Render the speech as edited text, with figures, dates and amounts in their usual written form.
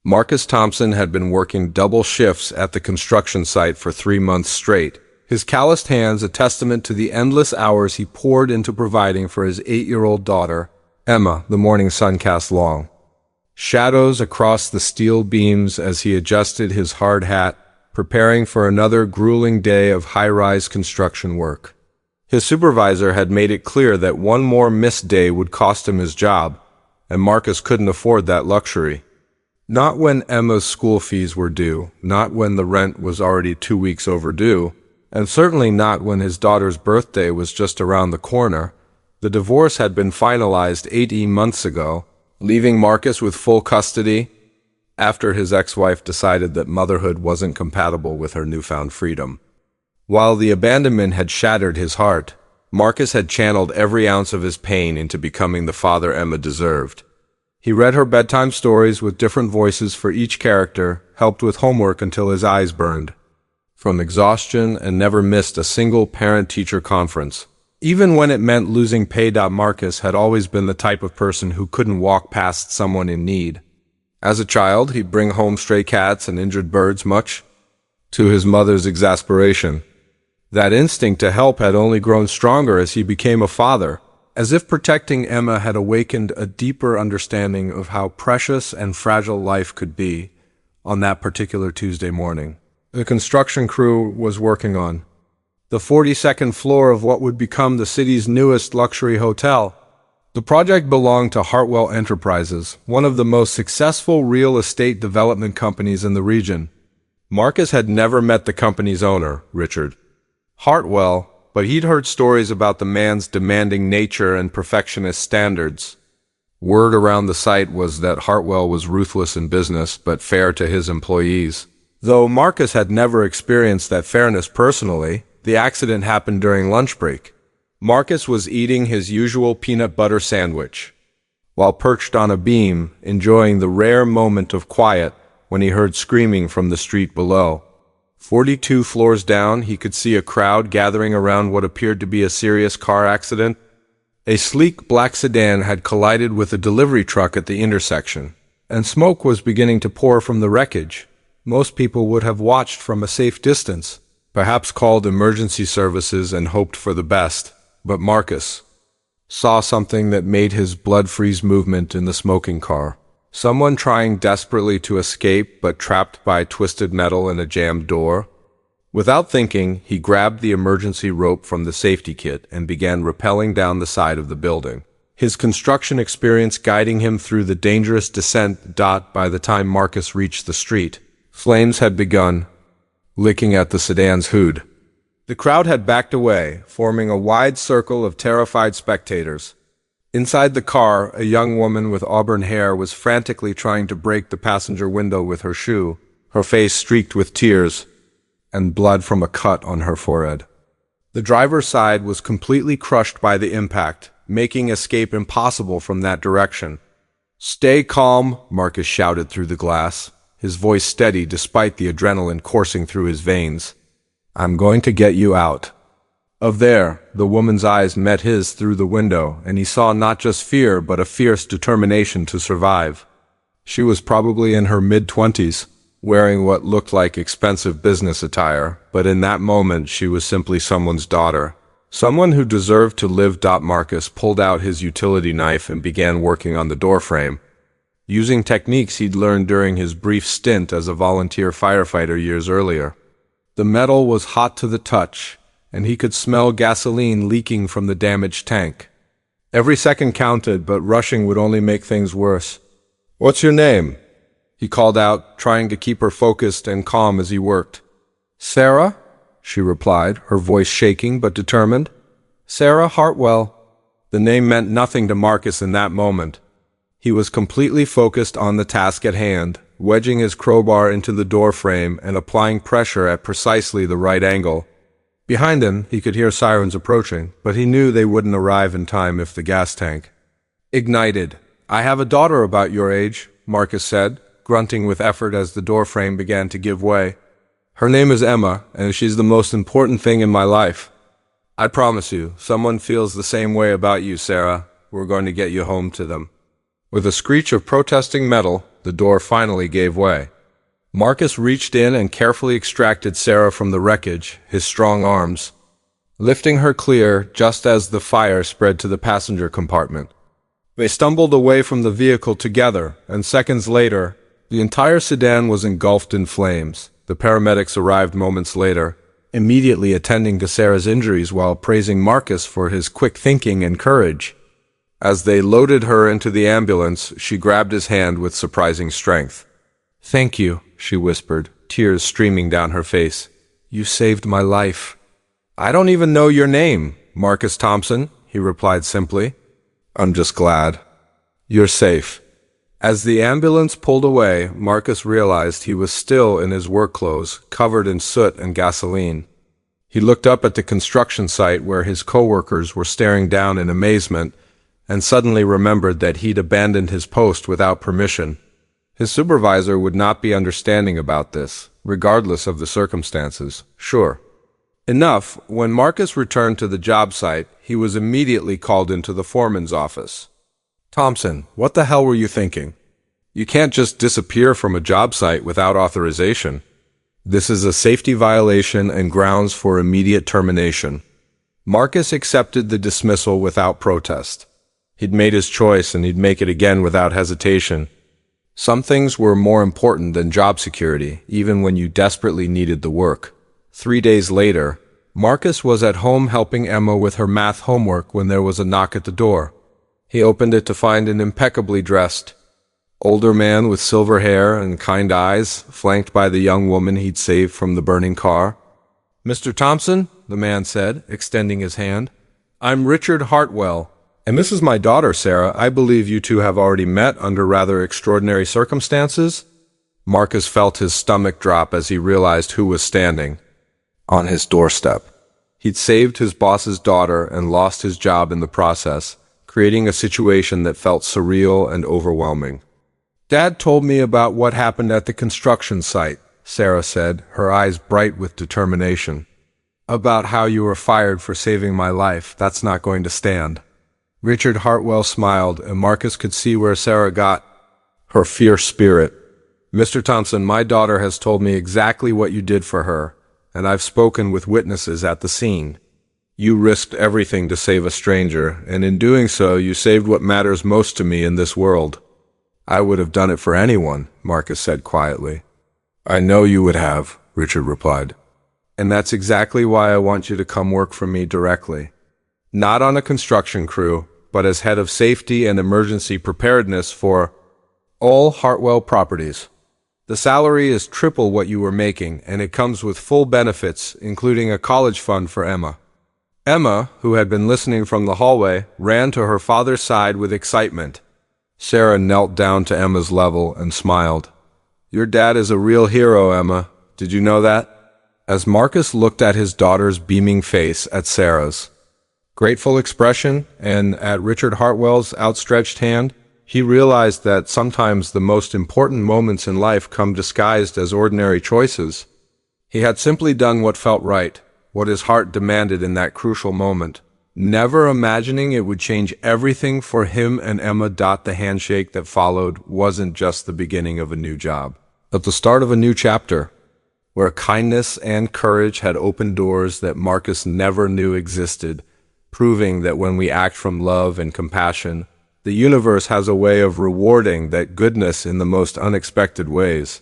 Marcus Thompson had been working double shifts at the construction site for 3 months straight, his calloused hands a testament to the endless hours he poured into providing for his 8-year-old daughter, Emma. The morning sun cast long shadows across the steel beams as he adjusted his hard hat, preparing for another grueling day of high-rise construction work. His supervisor had made it clear that one more missed day would cost him his job, and Marcus couldn't afford that luxury. Not when Emma's school fees were due, not when the rent was already 2 weeks overdue, and certainly not when his daughter's birthday was just around the corner. The divorce had been finalized 18 months ago, leaving Marcus with full custody after his ex-wife decided that motherhood wasn't compatible with her newfound freedom. While the abandonment had shattered his heart, Marcus had channeled every ounce of his pain into becoming the father Emma deserved. He read her bedtime stories with different voices for each character, helped with homework until his eyes burned from exhaustion, and never missed a single parent-teacher conference. Even when it meant losing pay. Marcus had always been the type of person who couldn't walk past someone in need. As a child, he'd bring home stray cats and injured birds, much to his mother's exasperation. That instinct to help had only grown stronger as he became a father, as if protecting Emma had awakened a deeper understanding of how precious and fragile life could be. On that particular Tuesday morning, the construction crew was working on the 42nd floor of what would become the city's newest luxury hotel. The project belonged to Hartwell Enterprises, one of the most successful real estate development companies in the region. Marcus had never met the company's owner, Richard Hartwell, but he'd heard stories about the man's demanding nature and perfectionist standards. Word around the site was that Hartwell was ruthless in business, but fair to his employees. Though Marcus had never experienced that fairness personally, the accident happened during lunch break. Marcus was eating his usual peanut butter sandwich, while perched on a beam, enjoying the rare moment of quiet when he heard screaming from the street below. 42 floors down, he could see a crowd gathering around what appeared to be a serious car accident. A sleek black sedan had collided with a delivery truck at the intersection, and smoke was beginning to pour from the wreckage. Most people would have watched from a safe distance, perhaps called emergency services and hoped for the best, but Marcus saw something that made his blood freeze. Movement in the smoking car. Someone trying desperately to escape but trapped by twisted metal and a jammed door. Without thinking, he grabbed the emergency rope from the safety kit and began rappelling down the side of the building, his construction experience guiding him through the dangerous descent. By the time Marcus reached the street, flames had begun licking at the sedan's hood. The crowd had backed away, forming a wide circle of terrified spectators. Inside the car, a young woman with auburn hair was frantically trying to break the passenger window with her shoe, her face streaked with tears and blood from a cut on her forehead. The driver's side was completely crushed by the impact, making escape impossible from that direction. "Stay calm," Marcus shouted through the glass, his voice steady despite the adrenaline coursing through his veins. "I'm going to get you out of there." The woman's eyes met his through the window, and he saw not just fear but a fierce determination to survive. She was probably in her mid-20s, wearing what looked like expensive business attire, but in that moment she was simply someone's daughter, someone who deserved to live. Marcus pulled out his utility knife and began working on the doorframe, using techniques he'd learned during his brief stint as a volunteer firefighter years earlier. The metal was hot to the touch, and he could smell gasoline leaking from the damaged tank. Every second counted, but rushing would only make things worse. "What's your name?" he called out, trying to keep her focused and calm as he worked. "Sarah," she replied, her voice shaking but determined. "Sarah Hartwell." The name meant nothing to Marcus in that moment. He was completely focused on the task at hand, wedging his crowbar into the door frame and applying pressure at precisely the right angle. Behind him, he could hear sirens approaching, but he knew they wouldn't arrive in time if the gas tank ignited. "I have a daughter about your age," Marcus said, grunting with effort as the doorframe began to give way. "Her name is Emma, and she's the most important thing in my life. I promise you, someone feels the same way about you, Sarah. We're going to get you home to them." With a screech of protesting metal, the door finally gave way. Marcus reached in and carefully extracted Sarah from the wreckage, his strong arms, lifting her clear just as the fire spread to the passenger compartment. They stumbled away from the vehicle together, and seconds later, the entire sedan was engulfed in flames. The paramedics arrived moments later, immediately attending to Sarah's injuries while praising Marcus for his quick thinking and courage. As they loaded her into the ambulance, she grabbed his hand with surprising strength. "Thank you," she whispered, tears streaming down her face. "You saved my life." "I don't even know your name, Marcus Thompson," he replied simply. "I'm just glad. You're safe." As the ambulance pulled away, Marcus realized he was still in his work clothes, covered in soot and gasoline. He looked up at the construction site where his coworkers were staring down in amazement, and suddenly remembered that he'd abandoned his post without permission. His supervisor would not be understanding about this, regardless of the circumstances, sure. Enough, when Marcus returned to the job site, he was immediately called into the foreman's office. "Thompson, what the hell were you thinking? You can't just disappear from a job site without authorization. This is a safety violation and grounds for immediate termination." Marcus accepted the dismissal without protest. He'd made his choice and he'd make it again without hesitation. Some things were more important than job security, even when you desperately needed the work. 3 days later, Marcus was at home helping Emma with her math homework when there was a knock at the door. He opened it to find an impeccably dressed, older man with silver hair and kind eyes, flanked by the young woman he'd saved from the burning car. "Mr. Thompson," the man said, extending his hand, "I'm Richard Hartwell, and this is my daughter, Sarah. I believe you two have already met under rather extraordinary circumstances." Marcus felt his stomach drop as he realized who was standing on his doorstep. He'd saved his boss's daughter and lost his job in the process, creating a situation that felt surreal and overwhelming. "Dad told me about what happened at the construction site," Sarah said, her eyes bright with determination. "About how you were fired for saving my life. That's not going to stand." Richard Hartwell smiled, and Marcus could see where Sarah got her fierce spirit. "Mr. Thompson, my daughter has told me exactly what you did for her, and I've spoken with witnesses at the scene. You risked everything to save a stranger, and in doing so, you saved what matters most to me in this world." "I would have done it for anyone," Marcus said quietly. "I know you would have," Richard replied. "And that's exactly why I want you to come work for me directly. Not on a construction crew, but as head of safety and emergency preparedness for all Hartwell properties. The salary is triple what you were making, and it comes with full benefits, including a college fund for Emma." Emma, who had been listening from the hallway, ran to her father's side with excitement. Sarah knelt down to Emma's level and smiled. "Your dad is a real hero, Emma. Did you know that?" As Marcus looked at his daughter's beaming face, at Sarah's grateful expression, and at Richard Hartwell's outstretched hand, he realized that sometimes the most important moments in life come disguised as ordinary choices. He had simply done what felt right, what his heart demanded in that crucial moment, never imagining it would change everything for him and Emma. The handshake that followed wasn't just the beginning of a new job, but the start of a new chapter, where kindness and courage had opened doors that Marcus never knew existed, proving that when we act from love and compassion, the universe has a way of rewarding that goodness in the most unexpected ways.